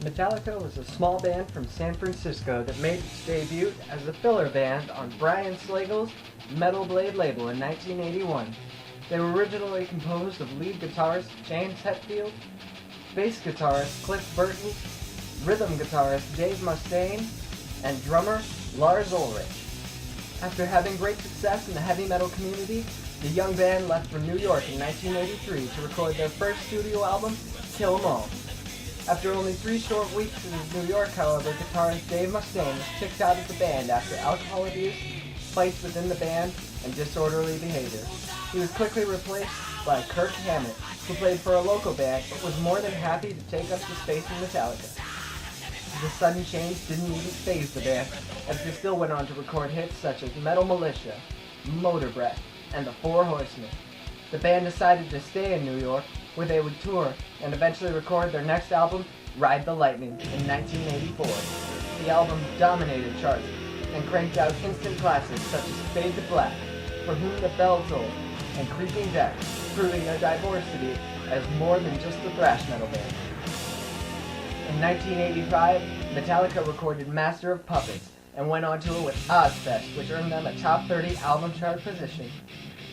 Metallica was a small band from San Francisco that made its debut as a filler band on Brian Slagle's Metal Blade label in 1981. They were originally composed of lead guitarist James Hetfield, bass guitarist Cliff Burton, rhythm guitarist Dave Mustaine, and drummer Lars Ulrich. After having great success in the heavy metal community, the young band left for New York in 1983 to record their first studio album, Kill 'Em All. After only 3 short weeks in New York, however, guitarist Dave Mustaine was kicked out of the band after alcohol abuse, fights within the band, and disorderly behavior. He was quickly replaced by Kirk Hammett, who played for a local band but was more than happy to take up the space in Metallica. The sudden change didn't even faze the band, as they still went on to record hits such as Metal Militia, Motor Breath, and The Four Horsemen. The band decided to stay in New York, where they would tour and eventually record their next album, Ride the Lightning, in 1984. The album dominated charts and cranked out instant classics such as Fade to Black, For Whom the Bell Tolls, and Creeping Death, proving their diversity as more than just a thrash metal band. In 1985, Metallica recorded Master of Puppets and went on tour with Ozfest, which earned them a top 30 album chart position.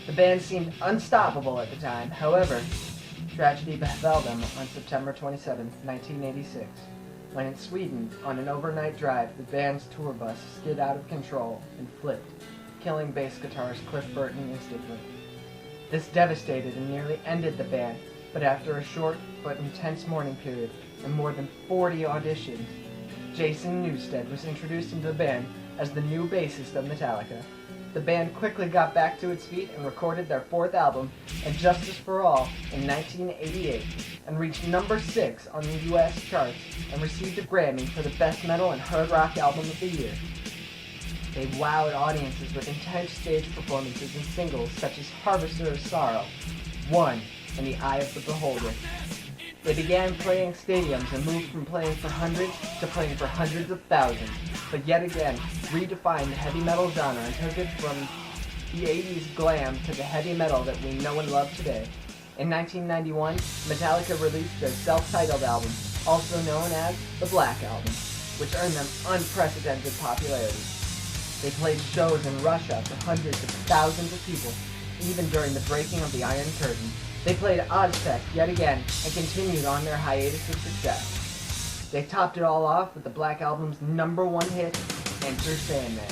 The band seemed unstoppable at the time. However, tragedy befell them on September 27, 1986, when in Sweden, on an overnight drive, the band's tour bus skid out of control and flipped, killing bass guitarist Cliff Burton instantly. This devastated and nearly ended the band, but after a short but intense mourning period and more than 40 auditions, Jason Newsted was introduced into the band as the new bassist of Metallica. The band quickly got back to its feet and recorded their 4th album, And Justice for All, in 1988, and reached number 6 on the US charts and received a Grammy for the Best Metal and Hard Rock Album of the Year. They wowed audiences with intense stage performances and singles such as Harvester of Sorrow, One, and The Eye of the Beholder. They began playing stadiums and moved from playing for hundreds to playing for hundreds of thousands, but yet again redefined the heavy metal genre and took it from the 80s glam to the heavy metal that we know and love today. In 1991, Metallica released their self-titled album, also known as the Black Album, which earned them unprecedented popularity. They played shows in Russia for hundreds of thousands of people, even during the breaking of the Iron Curtain. They played Ozfest yet again and continued on their hiatus of success. They topped it all off with the Black Album's #1 hit, Enter Sandman.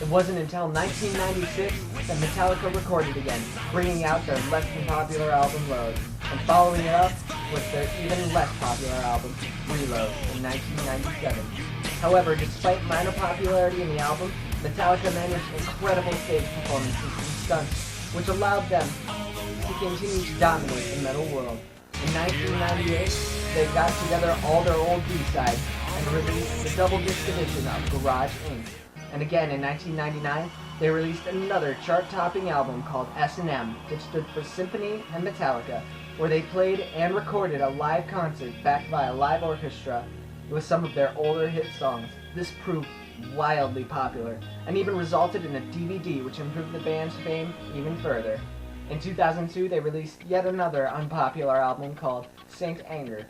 It wasn't until 1996 that Metallica recorded again, bringing out their less than popular album Load, and following it up with their even less popular album, Reload, in 1997. However, despite minor popularity in the album, Metallica managed incredible stage performances and stunts, which allowed them to continue to dominate the metal world. In 1998, they got together all their old B-sides and released the double disc edition of Garage Inc. And again in 1999, they released another chart-topping album called S&M, which stood for Symphony and Metallica, where they played and recorded a live concert backed by a live orchestra with some of their older hit songs. This proved wildly popular, and even resulted in a DVD which improved the band's fame even further. In 2002, they released yet another unpopular album called Saint Anger,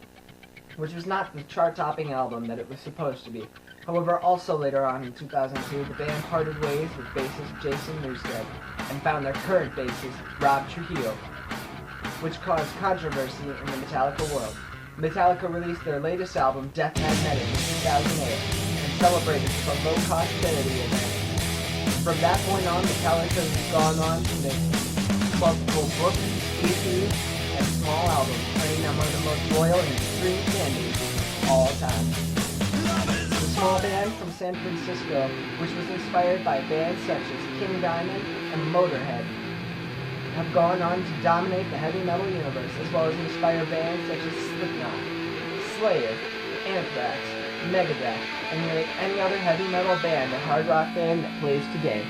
which was not the chart-topping album that it was supposed to be. However, also later on in 2002, the band parted ways with bassist Jason Newsted and found their current bassist, Rob Trujillo, which caused controversy in the Metallica world. Metallica released their latest album, Death Magnetic, in 2008, and celebrated with a low-cost charity event. From that point on, Metallica has gone on to make multiple books, EPs, and small albums, earning them one of the most loyal and streamed fan bases of all time. The small band from San Francisco, which was inspired by bands such as King Diamond and Motorhead, have gone on to dominate the heavy metal universe, as well as inspire bands such as Slipknot, Slayer, Anthrax, Megadeth, and nearly any other heavy metal band or hard rock band that plays today.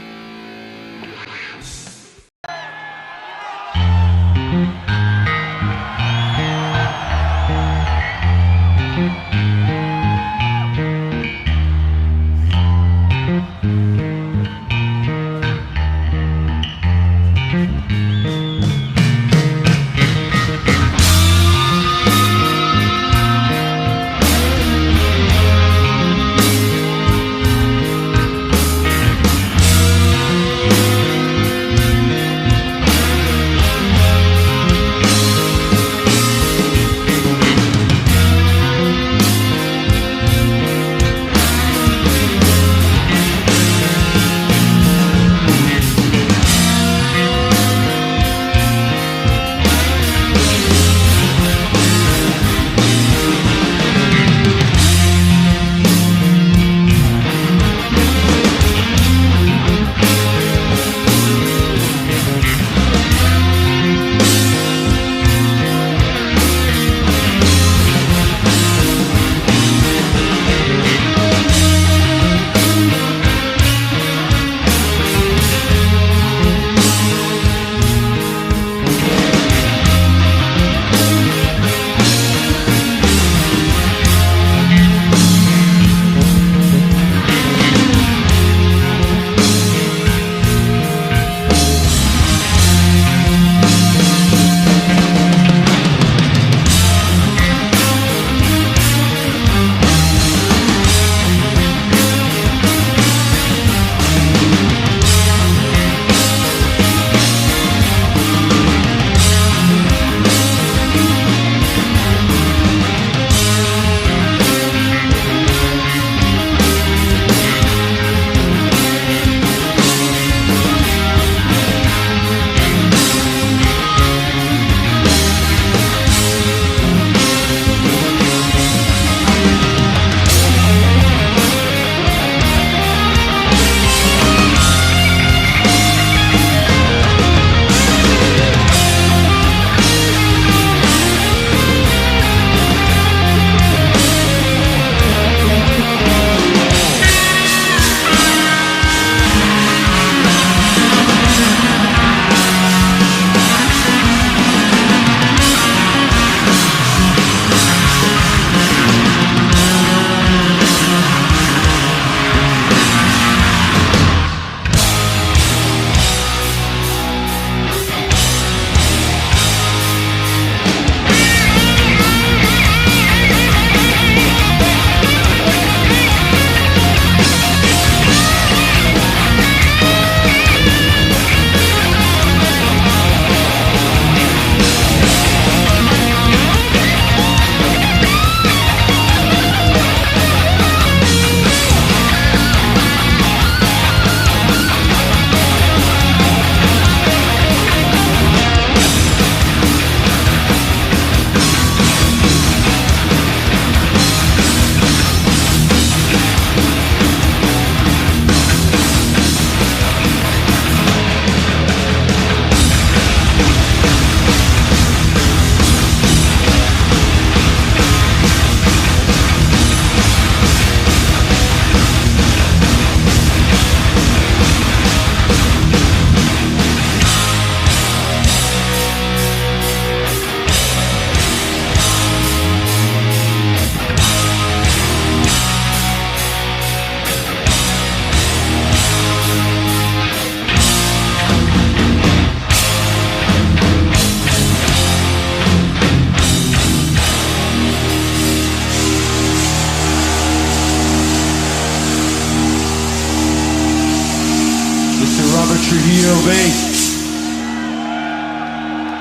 bass.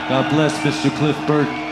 God bless Mr. Cliff Burton.